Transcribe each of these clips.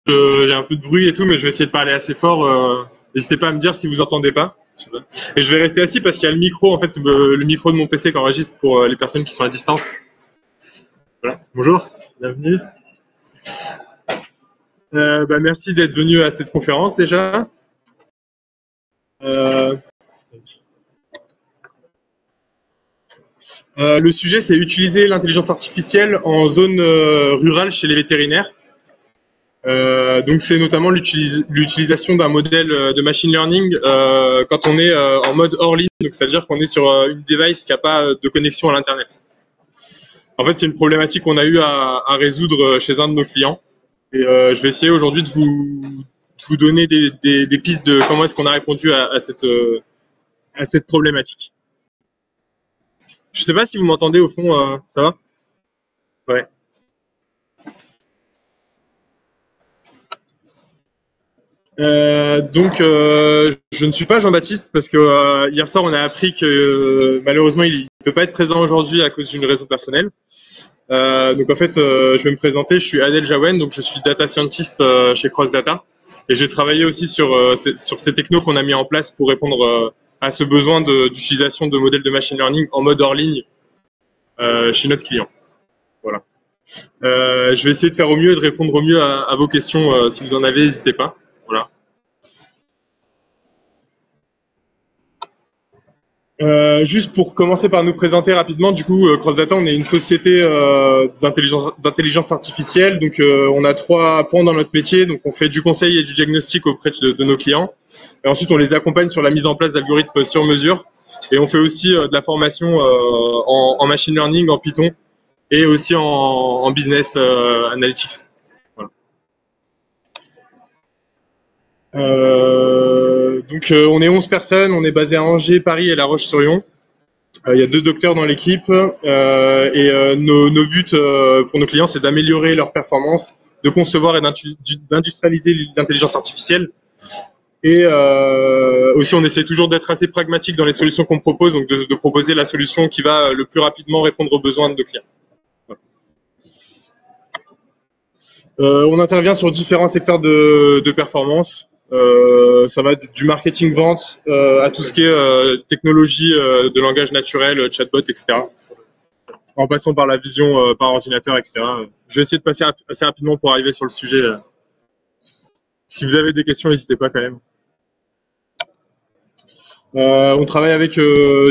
J'ai un peu de bruit et tout, mais je vais essayer de parler assez fort. N'hésitez pas à me dire si vous entendez pas. Je sais pas. Et je vais rester assis parce qu'il y a le micro. En fait, c'est le micro de mon PC qui enregistre pour les personnes qui sont à distance. Voilà. Bonjour, bienvenue. Merci d'être venu à cette conférence déjà. Le sujet, c'est utiliser l'intelligence artificielle en zone rurale chez les vétérinaires. Donc c'est notamment l'utilisation d'un modèle de machine learning quand on est en mode hors ligne, donc c'est-à-dire qu'on est sur une device qui n'a pas de connexion à l'internet. En fait, c'est une problématique qu'on a eu à résoudre chez un de nos clients. Et je vais essayer aujourd'hui de vous donner des pistes de comment est-ce qu'on a répondu à cette problématique. Je sais pas si vous m'entendez au fond, ça va? Ouais. Je ne suis pas Jean-Baptiste parce que hier soir on a appris que malheureusement il ne peut pas être présent aujourd'hui à cause d'une raison personnelle. Donc en fait, je vais me présenter. Je suis Adel Jawen, donc je suis data scientist chez CrossData et j'ai travaillé aussi sur ces technos qu'on a mis en place pour répondre à ce besoin d'utilisation de modèles de machine learning en mode hors ligne chez notre client. Voilà. Je vais essayer de faire au mieux et de répondre au mieux à vos questions. Si vous en avez, n'hésitez pas. Voilà. Juste pour commencer par nous présenter rapidement, du coup, CrossData, on est une société d'intelligence artificielle. Donc, on a 3 points dans notre métier. Donc, on fait du conseil et du diagnostic auprès de nos clients. Et ensuite, on les accompagne sur la mise en place d'algorithmes sur mesure. Et on fait aussi de la formation en machine learning, en Python, et aussi en business analytics. Voilà. On est 11 personnes. On est basé à Angers, Paris et La Roche-sur-Yon. Il y a 2 docteurs dans l'équipe nos buts pour nos clients, c'est d'améliorer leur performance, de concevoir et d'industrialiser l'intelligence artificielle. Et aussi, on essaie toujours d'être assez pragmatique dans les solutions qu'on propose, donc de proposer la solution qui va le plus rapidement répondre aux besoins de nos clients. On intervient sur différents secteurs de performance. Ça va du marketing vente à tout ce qui est technologie de langage naturel, chatbot, etc. En passant par la vision par ordinateur, etc. Je vais essayer de passer assez rapidement pour arriver sur le sujet. Si vous avez des questions, n'hésitez pas quand même. On travaille avec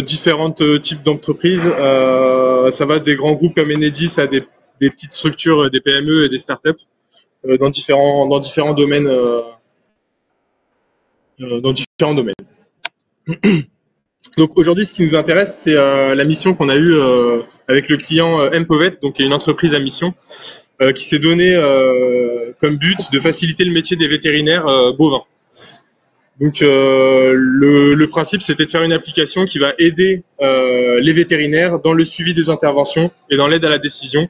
différents types d'entreprises. Ça va des grands groupes comme Enedis à des petites structures, des PME et des startups dans différents domaines. Donc aujourd'hui, ce qui nous intéresse, c'est la mission qu'on a eue avec le client Empovet, donc qui est une entreprise à mission, qui s'est donné comme but de faciliter le métier des vétérinaires bovins. Donc le principe, c'était de faire une application qui va aider les vétérinaires dans le suivi des interventions et dans l'aide à la décision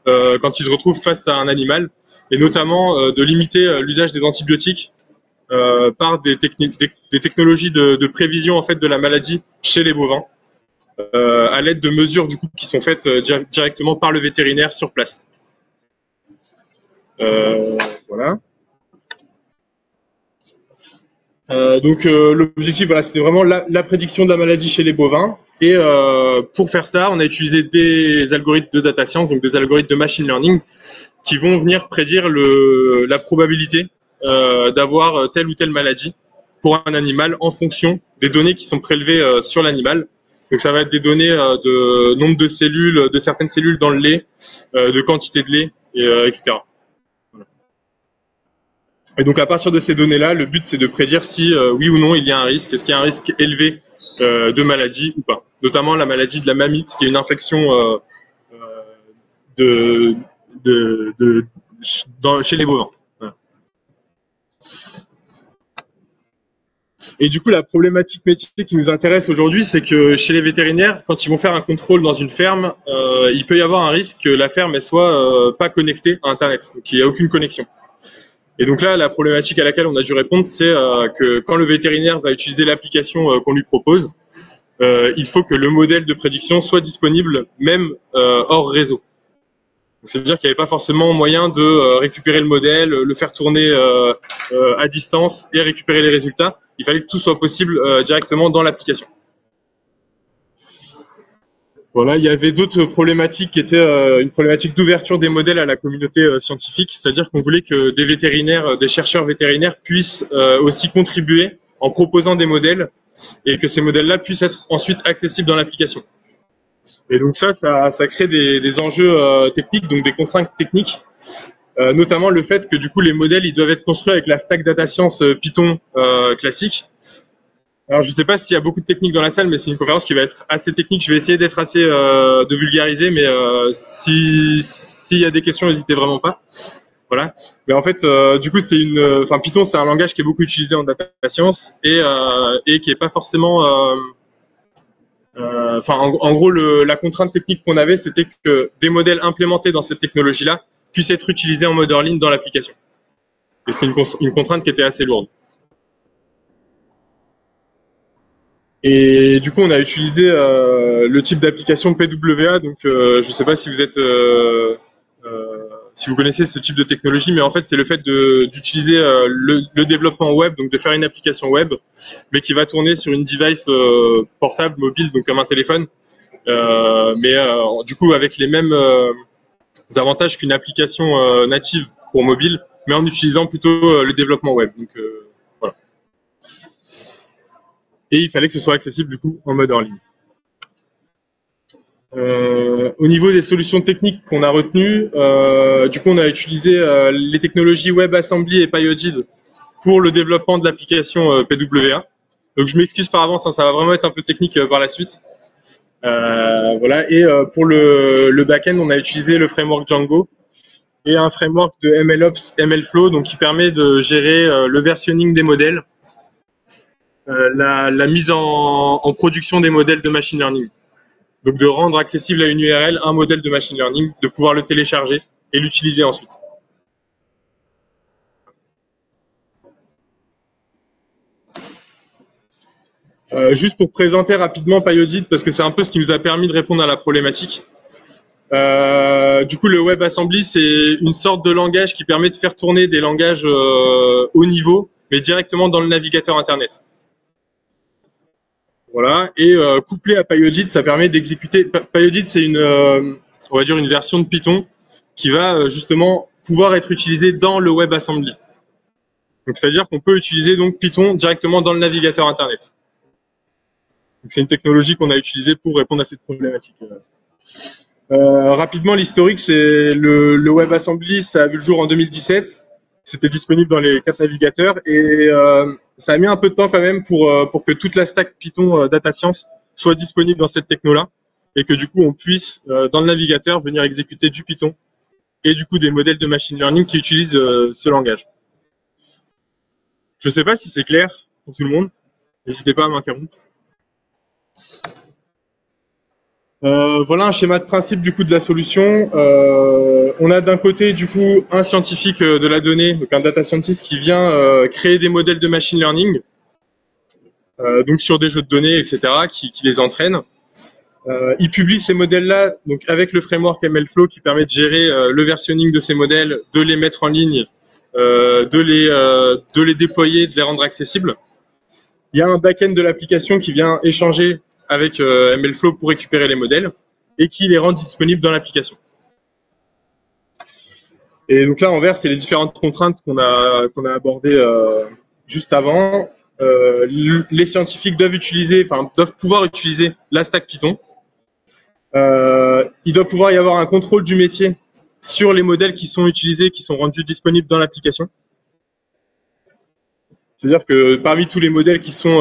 quand ils se retrouvent face à un animal, et notamment de limiter l'usage des antibiotiques par des technologies de prévision en fait de la maladie chez les bovins, à l'aide de mesures du coup qui sont faites directement par le vétérinaire sur place. Voilà. L'objectif, voilà, c'était vraiment la prédiction de la maladie chez les bovins. Et pour faire ça, on a utilisé des algorithmes de data science, donc des algorithmes de machine learning, qui vont venir prédire la probabilité d'avoir telle ou telle maladie pour un animal en fonction des données qui sont prélevées sur l'animal. Donc ça va être des données de nombre de cellules, de certaines cellules dans le lait, de quantité de lait, etc. Et donc à partir de ces données-là, le but c'est de prédire si oui ou non il y a un risque, est-ce qu'il y a un risque élevé de maladie ou pas. Notamment la maladie de la mamite, qui est une infection chez les bovins. Voilà. Et du coup, la problématique métier qui nous intéresse aujourd'hui, c'est que chez les vétérinaires, quand ils vont faire un contrôle dans une ferme, il peut y avoir un risque que la ferme elle soit pas connectée à Internet, donc il n'y a aucune connexion. Et donc là, la problématique à laquelle on a dû répondre, c'est que quand le vétérinaire va utiliser l'application qu'on lui propose, il faut que le modèle de prédiction soit disponible même hors réseau. Ça veut dire qu'il n'y avait pas forcément moyen de récupérer le modèle, le faire tourner à distance et récupérer les résultats. Il fallait que tout soit possible directement dans l'application. Voilà, il y avait d'autres problématiques qui étaient une problématique d'ouverture des modèles à la communauté scientifique, c'est-à-dire qu'on voulait que des vétérinaires, des chercheurs vétérinaires puissent aussi contribuer en proposant des modèles et que ces modèles-là puissent être ensuite accessibles dans l'application. Et donc ça crée des enjeux techniques, donc des contraintes techniques, notamment le fait que du coup les modèles ils doivent être construits avec la stack data science Python classique. Alors je sais pas s'il y a beaucoup de techniques dans la salle, mais c'est une conférence qui va être assez technique. Je vais essayer d'être assez de vulgariser, mais s'il y a des questions, n'hésitez vraiment pas. Voilà. Mais en fait, du coup, enfin Python, c'est un langage qui est beaucoup utilisé en data science et qui est pas forcément enfin, en gros, la contrainte technique qu'on avait, c'était que des modèles implémentés dans cette technologie-là puissent être utilisés en mode hors ligne dans l'application. Et c'était une contrainte qui était assez lourde. Et du coup, on a utilisé le type d'application PWA. Donc, je ne sais pas si vous êtes, si vous connaissez ce type de technologie, mais en fait, c'est le fait d'utiliser le développement web, donc de faire une application web, mais qui va tourner sur une device portable, mobile, donc comme un téléphone, mais du coup avec les mêmes avantages qu'une application native pour mobile, mais en utilisant plutôt le développement web. Donc voilà. Et il fallait que ce soit accessible du coup en mode en ligne. Au niveau des solutions techniques qu'on a retenues, du coup on a utilisé les technologies WebAssembly et PyOdid pour le développement de l'application PWA. Donc je m'excuse par avance, hein, ça va vraiment être un peu technique par la suite. Voilà. Et pour le back-end, on a utilisé le framework Django et un framework de MLOps, MLflow, donc qui permet de gérer le versionning des modèles, la mise en production des modèles de machine learning. Donc de rendre accessible à une URL un modèle de machine learning, de pouvoir le télécharger et l'utiliser ensuite. Juste pour présenter rapidement PyOdid, parce que c'est un peu ce qui nous a permis de répondre à la problématique. Du coup, le WebAssembly, c'est une sorte de langage qui permet de faire tourner des langages haut niveau, mais directement dans le navigateur Internet. Voilà. Et couplé à PyOdid, ça permet d'exécuter. PyOdid, c'est on va dire une version de Python qui va justement pouvoir être utilisée dans le WebAssembly. Donc, c'est-à-dire qu'on peut utiliser donc Python directement dans le navigateur Internet. C'est une technologie qu'on a utilisée pour répondre à cette problématique. Rapidement, l'historique, c'est le WebAssembly, ça a vu le jour en 2017. C'était disponible dans les 4 navigateurs et ça a mis un peu de temps quand même pour que toute la stack Python Data Science soit disponible dans cette techno-là et que du coup on puisse dans le navigateur venir exécuter du Python et du coup des modèles de machine learning qui utilisent ce langage. Je ne sais pas si c'est clair pour tout le monde. N'hésitez pas à m'interrompre. Voilà un schéma de principe du coup de la solution. On a d'un côté du coup un scientifique de la donnée, donc un data scientist qui vient créer des modèles de machine learning, donc sur des jeux de données, etc., qui les entraîne. Il publie ces modèles-là donc avec le framework MLflow qui permet de gérer le versionning de ces modèles, de les mettre en ligne, de les déployer, de les rendre accessibles. Il y a un back-end de l'application qui vient échanger avec MLflow pour récupérer les modèles et qui les rend disponibles dans l'application. Et donc là, en vert, c'est les différentes contraintes qu'on a abordées juste avant. Les scientifiques doivent pouvoir utiliser la stack Python. Il doit pouvoir y avoir un contrôle du métier sur les modèles qui sont utilisés, qui sont rendus disponibles dans l'application. C'est-à-dire que parmi tous les modèles qui sont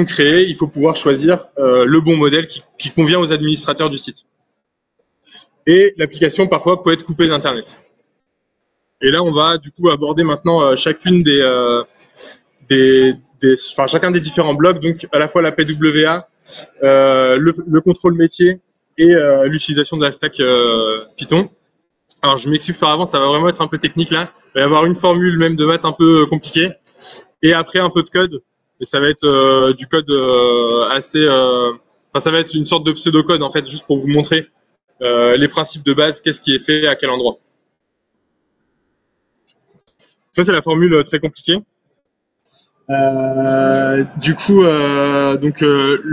créés, il faut pouvoir choisir le bon modèle qui convient aux administrateurs du site. Et l'application, parfois, peut être coupée d'Internet. Et là, on va du coup aborder maintenant chacune chacun des différents blocs, donc à la fois la PWA, le contrôle métier et l'utilisation de la stack Python. Alors, je m'excuse par avance, ça va vraiment être un peu technique là. Il va y avoir une formule même de maths un peu compliquée. Et après, un peu de code. Et ça va être du code assez... ça va être une sorte de pseudo-code, en fait, juste pour vous montrer les principes de base, qu'est-ce qui est fait à quel endroit. Ça, c'est la formule très compliquée. Le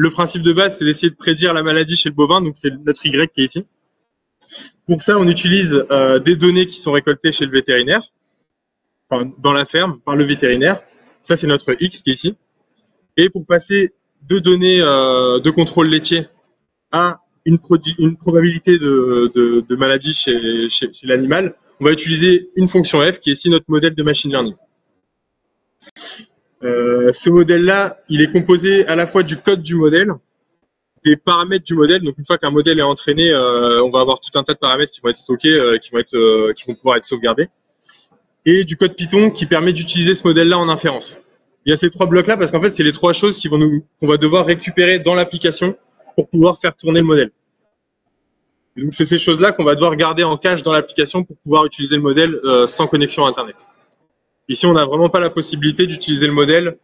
principe de base, c'est d'essayer de prédire la maladie chez le bovin, donc c'est notre Y qui est ici. Pour ça, on utilise des données qui sont récoltées chez le vétérinaire, enfin, dans la ferme, par le vétérinaire. Ça, c'est notre X qui est ici. Et pour passer de données de contrôle laitier à une probabilité de maladie chez l'animal, on va utiliser une fonction f qui est ici notre modèle de machine learning. Ce modèle-là, il est composé à la fois du code du modèle, des paramètres du modèle. Donc une fois qu'un modèle est entraîné, on va avoir tout un tas de paramètres qui vont être stockés, qui vont pouvoir être sauvegardés, et du code Python qui permet d'utiliser ce modèle-là en inférence. Il y a ces trois blocs-là parce qu'en fait, c'est les trois choses qu'on va devoir récupérer dans l'application pour pouvoir faire tourner le modèle. Et donc c'est ces choses-là qu'on va devoir garder en cache dans l'application pour pouvoir utiliser le modèle sans connexion Internet. Ici, on n'a vraiment pas la possibilité d'utiliser le modèle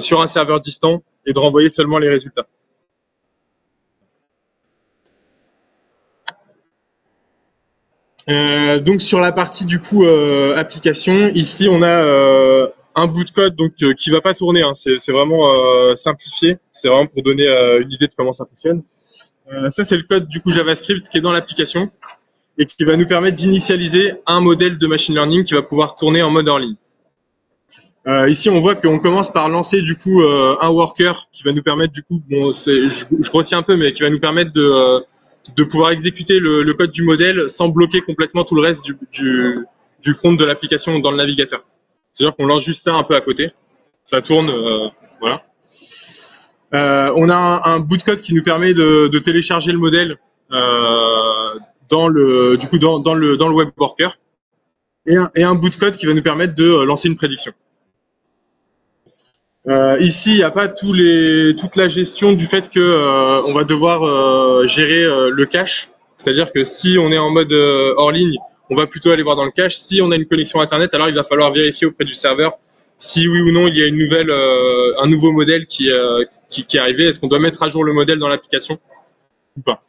sur un serveur distant et de renvoyer seulement les résultats. Donc sur la partie du coup application, ici on a un bout de code donc qui va pas tourner, hein. C'est vraiment simplifié, c'est vraiment pour donner une idée de comment ça fonctionne. Ça c'est le code du coup JavaScript qui est dans l'application et qui va nous permettre d'initialiser un modèle de machine learning qui va pouvoir tourner en mode hors ligne. Ici, on voit qu'on commence par lancer du coup un worker qui va nous permettre du coup, bon, je grossis un peu, mais qui va nous permettre de pouvoir exécuter le code du modèle sans bloquer complètement tout le reste du front de l'application dans le navigateur. C'est-à-dire qu'on lance juste ça un peu à côté, ça tourne, voilà. On a un bout de code qui nous permet de télécharger le modèle dans le web worker et un bout de code qui va nous permettre de lancer une prédiction. Ici, il n'y a pas toute la gestion du fait que on va devoir gérer le cache. C'est-à-dire que si on est en mode hors ligne, on va plutôt aller voir dans le cache. Si on a une connexion Internet, alors il va falloir vérifier auprès du serveur si oui ou non il y a un nouveau modèle qui est arrivé. Est-ce qu'on doit mettre à jour le modèle dans l'application ou pas?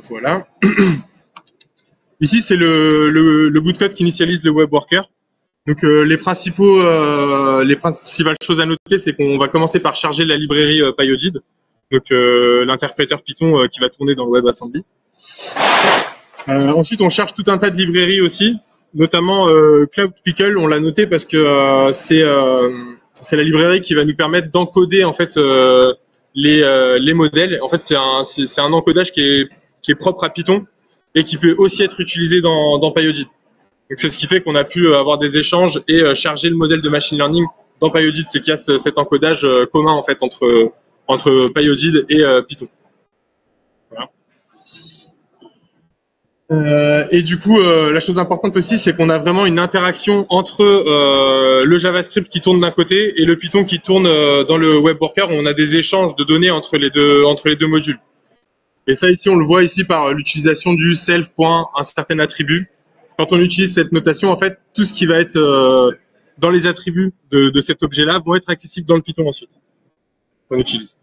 Voilà. Ici, c'est le bout de code qui initialise le web worker. Donc les principales choses à noter, c'est qu'on va commencer par charger la librairie PyOdid, donc l'interpréteur Python qui va tourner dans le WebAssembly. Ensuite, on charge tout un tas de librairies aussi, notamment CloudPickle. On l'a noté parce que c'est la librairie qui va nous permettre d'encoder en fait les modèles. En fait, c'est un encodage qui est propre à Python et qui peut aussi être utilisé dans PyOdid. Donc c'est ce qui fait qu'on a pu avoir des échanges et charger le modèle de machine learning dans PyOdid, c'est qu'il y a cet encodage commun en fait entre PyOdid et Python. Voilà. Et du coup, la chose importante aussi, c'est qu'on a vraiment une interaction entre le JavaScript qui tourne d'un côté et le Python qui tourne dans le web worker. On a des échanges de données entre les deux modules. Et ça ici, on le voit ici par l'utilisation du self. Un certain attribut. Quand on utilise cette notation, en fait, tout ce qui va être dans les attributs de cet objet-là vont être accessibles dans le Python ensuite, qu'on utilise.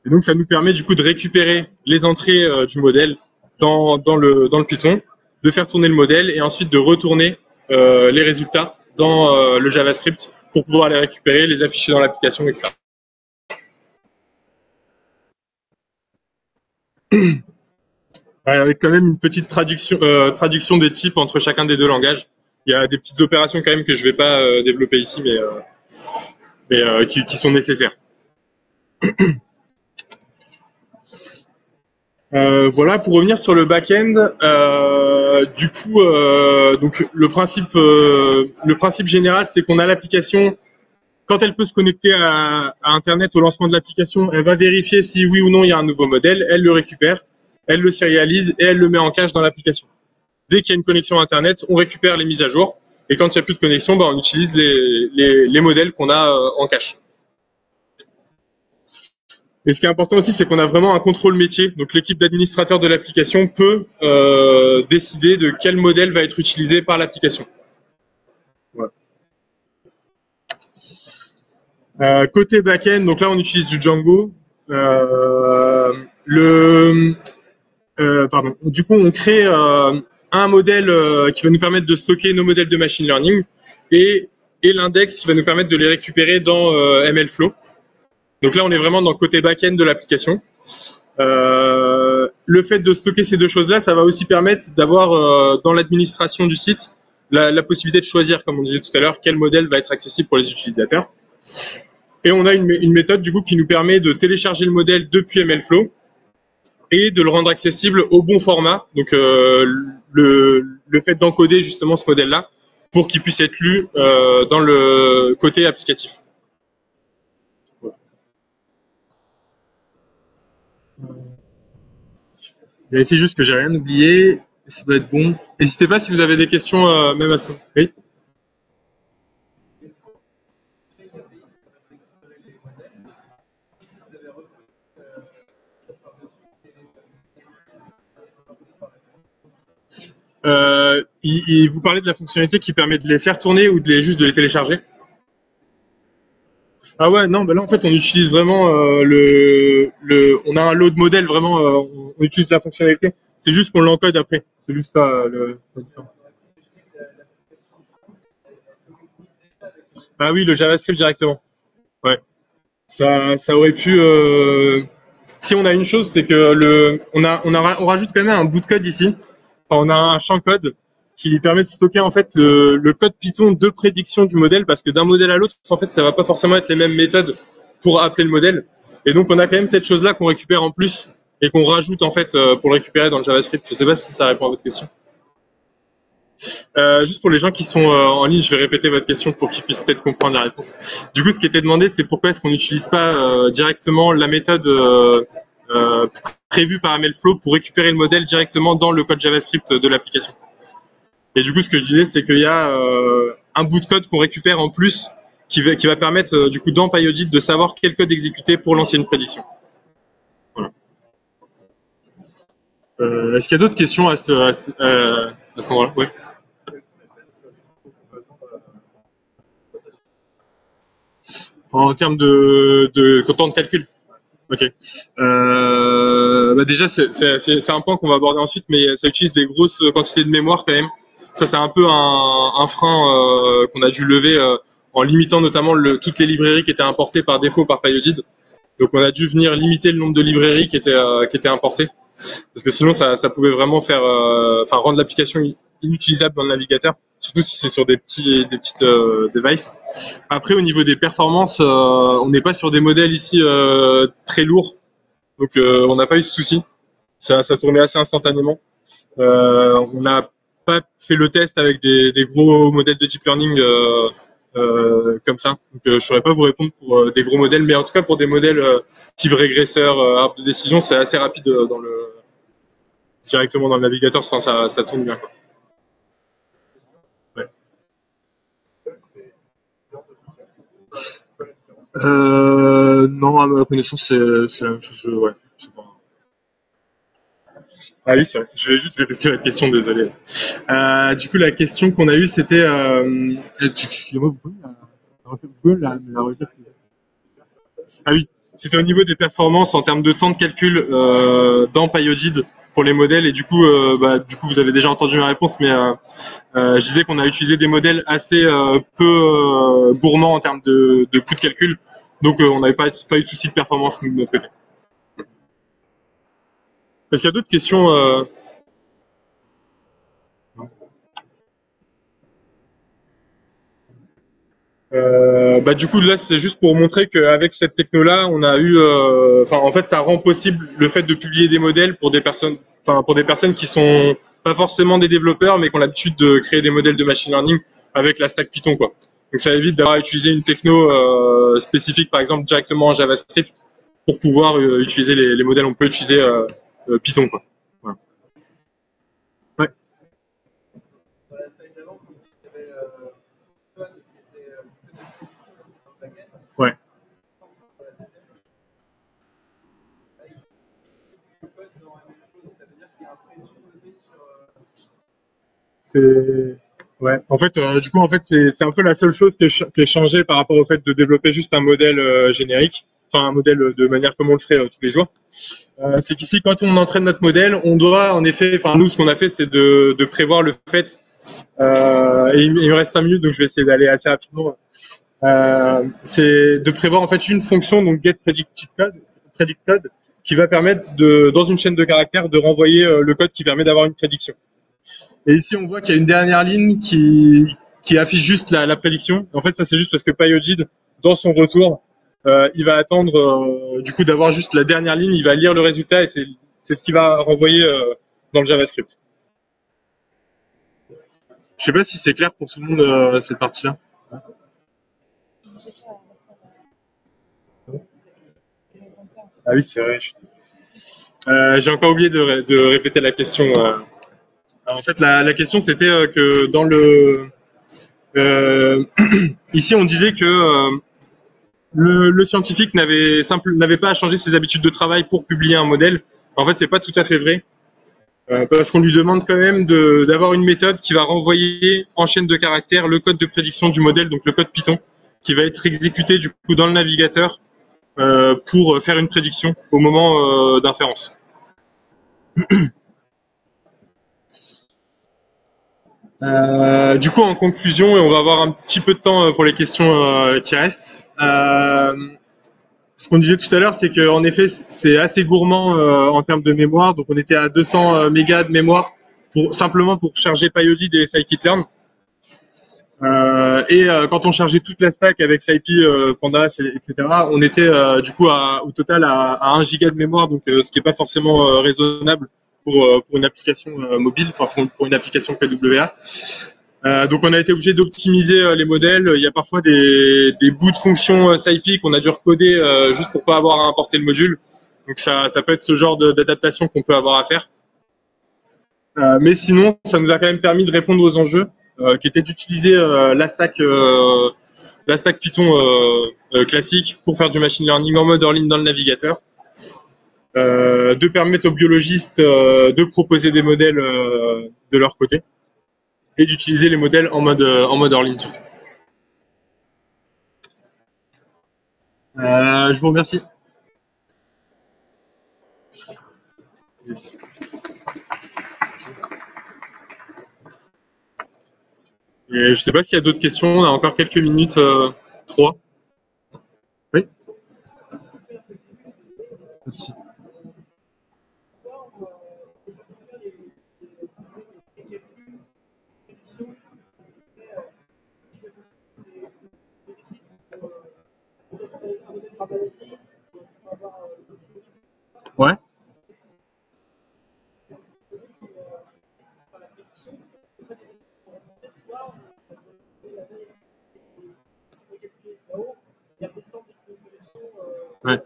Et donc, ça nous permet du coup de récupérer les entrées du modèle dans le Python, de faire tourner le modèle et ensuite de retourner les résultats dans le JavaScript pour pouvoir les récupérer, les afficher dans l'application, etc. Avec quand même une petite traduction des types entre chacun des deux langages. Il y a des petites opérations quand même que je ne vais pas développer ici, mais qui sont nécessaires. Voilà, pour revenir sur le back-end, du coup, donc le principe général, c'est qu'on a l'application. Quand elle peut se connecter à Internet au lancement de l'application, elle va vérifier si oui ou non il y a un nouveau modèle, elle le récupère, elle le sérialise et elle le met en cache dans l'application. Dès qu'il y a une connexion Internet, on récupère les mises à jour et quand il n'y a plus de connexion, on utilise les modèles qu'on a en cache. Et ce qui est important aussi, c'est qu'on a vraiment un contrôle métier. Donc l'équipe d'administrateurs de l'application peut décider de quel modèle va être utilisé par l'application. Voilà. Côté back-end, donc là on utilise du Django. Le, pardon. Du coup, on crée un modèle qui va nous permettre de stocker nos modèles de machine learning et, et l'index qui va nous permettre de les récupérer dans MLflow. Donc là, on est vraiment dans le côté back-end de l'application. Le fait de stocker ces deux choses-là, ça va aussi permettre d'avoir dans l'administration du site la possibilité de choisir, comme on disait tout à l'heure, quel modèle va être accessible pour les utilisateurs. Et on a une méthode du coup qui nous permet de télécharger le modèle depuis MLflow et de le rendre accessible au bon format. Donc le fait d'encoder justement ce modèle-là pour qu'il puisse être lu dans le côté applicatif. Voilà. Vérifiez juste que j'ai rien oublié. Ça doit être bon. N'hésitez pas si vous avez des questions, même à ce moment. Oui. Vous parlez de la fonctionnalité qui permet de les faire tourner ou juste de les télécharger? Ah ouais, non, bah là en fait on utilise vraiment on a un load modèle vraiment, on utilise la fonctionnalité. C'est juste qu'on l'encode après. C'est juste ça la différence. Ah oui, le JavaScript directement. Ouais. Ça aurait pu. Si on a une chose, c'est que on rajoute quand même un bout de code ici. Enfin, on a un champ code qui permet de stocker en fait le code Python de prédiction du modèle parce que d'un modèle à l'autre, en fait, ça va pas forcément être les mêmes méthodes pour appeler le modèle. Et donc, on a quand même cette chose-là qu'on récupère en plus et qu'on rajoute en fait pour le récupérer dans le JavaScript. Je sais pas si ça répond à votre question. Juste pour les gens qui sont en ligne, je vais répéter votre question pour qu'ils puissent peut-être comprendre la réponse. Du coup, ce qui était demandé, c'est pourquoi est-ce qu'on n'utilise pas directement la méthode euh, prévue par MLflow pour récupérer le modèle directement dans le code JavaScript de l'application. Et du coup, ce que je disais, c'est qu'il y a un bout de code qu'on récupère en plus qui va permettre du coup dans PyAudit de savoir quel code exécuter pour lancer une prédiction. Voilà. Est-ce qu'il y a d'autres questions à ce moment-là? Oui. En termes de temps de calcul. Ok. Bah déjà, c'est un point qu'on va aborder ensuite, mais ça utilise des grosses quantités de mémoire quand même. Ça, c'est un peu un frein qu'on a dû lever en limitant notamment toutes les librairies qui étaient importées par défaut par PyAudit. Donc, on a dû venir limiter le nombre de librairies qui étaient importées, parce que sinon, ça pouvait vraiment faire, enfin, rendre l'application inutilisable dans le navigateur, surtout si c'est sur des petites devices. Après, au niveau des performances, on n'est pas sur des modèles ici très lourds, donc on n'a pas eu ce souci. Ça tournait assez instantanément. On n'a pas fait le test avec des gros modèles de deep learning comme ça. Donc je ne saurais pas vous répondre pour des gros modèles, mais en tout cas pour des modèles type régresseur, arbre de décision, c'est assez rapide directement dans le navigateur. Enfin, ça tourne bien, quoi. Ouais. Non, à ma connaissance, c'est la même chose. Ouais, c'est pas... Ah oui, c'est vrai. Je vais juste répéter la question, désolé. Du coup, la question qu'on a eue, c'était... excusez-moi, vous pouvez la redire? Ah oui, c'était au niveau des performances en termes de temps de calcul dans PyAudit pour les modèles. Et du coup, vous avez déjà entendu ma réponse, mais je disais qu'on a utilisé des modèles assez peu gourmands en termes de coût de calcul. Donc, on n'avait pas eu de souci de performance nous, de notre côté. Est-ce qu'il y a d'autres questions du coup, là, c'est juste pour montrer qu'avec cette techno-là, on a eu, enfin, en fait, ça rend possible le fait de publier des modèles pour des personnes, enfin, pour des personnes qui sont pas forcément des développeurs, mais qui ont l'habitude de créer des modèles de machine learning avec la stack Python, quoi. Donc, ça évite d'avoir utilisé une techno spécifique, par exemple, directement en JavaScript pour pouvoir utiliser les modèles. On peut utiliser Python, quoi. Voilà. Ouais. Ouais. C'est ouais. En fait, du coup, en fait, c'est un peu la seule chose qui est changée par rapport au fait de développer juste un modèle générique. enfin un modèle de manière comme on le ferait tous les jours. C'est qu'ici, quand on entraîne notre modèle, on doit en effet, enfin nous, ce qu'on a fait, c'est de prévoir le fait. Et il me reste 5 minutes, donc je vais essayer d'aller assez rapidement. C'est de prévoir en fait une fonction, donc getPredictCode, qui va permettre dans une chaîne de caractères, de renvoyer le code qui permet d'avoir une prédiction. Et ici, on voit qu'il y a une dernière ligne qui affiche juste la prédiction. En fait, ça c'est juste parce que PyOGID, dans son retour, il va attendre du coup d'avoir juste la dernière ligne, il va lire le résultat et c'est ce qu'il va renvoyer dans le JavaScript. Je sais pas si c'est clair pour tout le monde cette partie-là. Ah oui, c'est vrai. J'ai encore oublié de répéter la question. Alors, en fait, la question c'était que dans le ici on disait que le scientifique n'avait pas à changer ses habitudes de travail pour publier un modèle. En fait, c'est pas tout à fait vrai. Parce qu'on lui demande quand même d'avoir une méthode qui va renvoyer en chaîne de caractères le code de prédiction du modèle, donc le code Python, qui va être exécuté du coup dans le navigateur pour faire une prédiction au moment d'inférence. Du coup, en conclusion, et on va avoir un petit peu de temps pour les questions qui restent. Ce qu'on disait tout à l'heure, c'est qu'en effet, c'est assez gourmand en termes de mémoire. Donc, on était à 200 mégas de mémoire simplement pour charger PyOGID et scikit-learn. Quand on chargeait toute la stack avec SciPy, Pandas, etc., on était du coup au total à 1 giga de mémoire, donc ce qui n'est pas forcément raisonnable pour une application mobile, enfin pour une application PWA. Donc on a été obligé d'optimiser les modèles. Il y a parfois des bouts de fonctions SciPy qu'on a dû recoder juste pour pas avoir à importer le module. Donc ça peut être ce genre d'adaptation qu'on peut avoir à faire. Mais sinon, ça nous a quand même permis de répondre aux enjeux, qui étaient d'utiliser la stack Python classique pour faire du machine learning en mode Erlang dans le navigateur, de permettre aux biologistes de proposer des modèles de leur côté et d'utiliser les modèles en mode Erlang surtout. Je vous remercie. Yes. Et je sais pas s'il y a d'autres questions. On a encore quelques minutes. 3. Oui. Ouais. Ouais.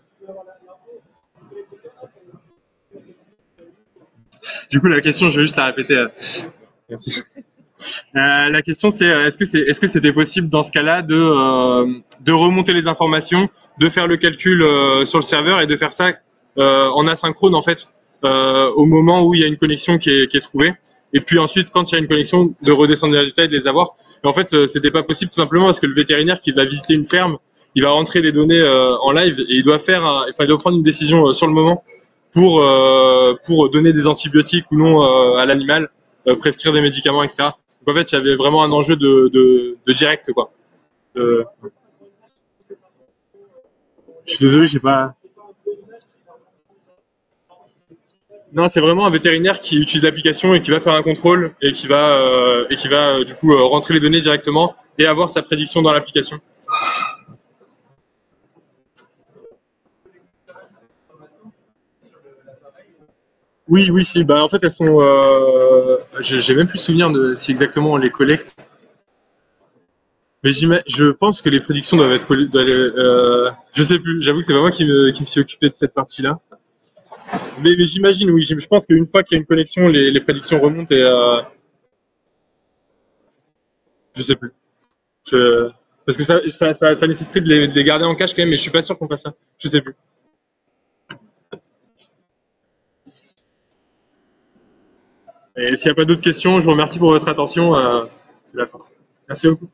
Du coup, la question, je vais juste la répéter. Merci. La question c'est est-ce que c'était possible dans ce cas-là de remonter les informations, de faire le calcul sur le serveur et de faire ça en asynchrone en fait au moment où il y a une connexion qui est trouvée, et puis ensuite quand il y a une connexion de redescendre les résultats et de les avoir. Et en fait c'était pas possible tout simplement parce que le vétérinaire qui va visiter une ferme, il va rentrer les données en live et il doit il doit prendre une décision sur le moment pour donner des antibiotiques ou non à l'animal, prescrire des médicaments, etc. Donc en fait, il y avait vraiment un enjeu de direct, quoi. Euh, je suis désolé, j'ai pas. Non, c'est vraiment un vétérinaire qui utilise l'application et qui va faire un contrôle et qui va du coup rentrer les données directement et avoir sa prédiction dans l'application. Oui, oui, si. Bah en fait, elles sont. J'ai même plus souvenir de si exactement on les collecte. Mais je pense que les prédictions doivent être je sais plus. J'avoue que c'est pas moi qui me suis occupé de cette partie-là. Mais j'imagine, oui. Je pense qu'une fois qu'il y a une connexion, les prédictions remontent et je sais plus. Je... Parce que ça nécessiterait de les garder en cache quand même, mais je suis pas sûr qu'on fasse ça. Je sais plus. Et s'il n'y a pas d'autres questions, je vous remercie pour votre attention. C'est la fin. Merci beaucoup.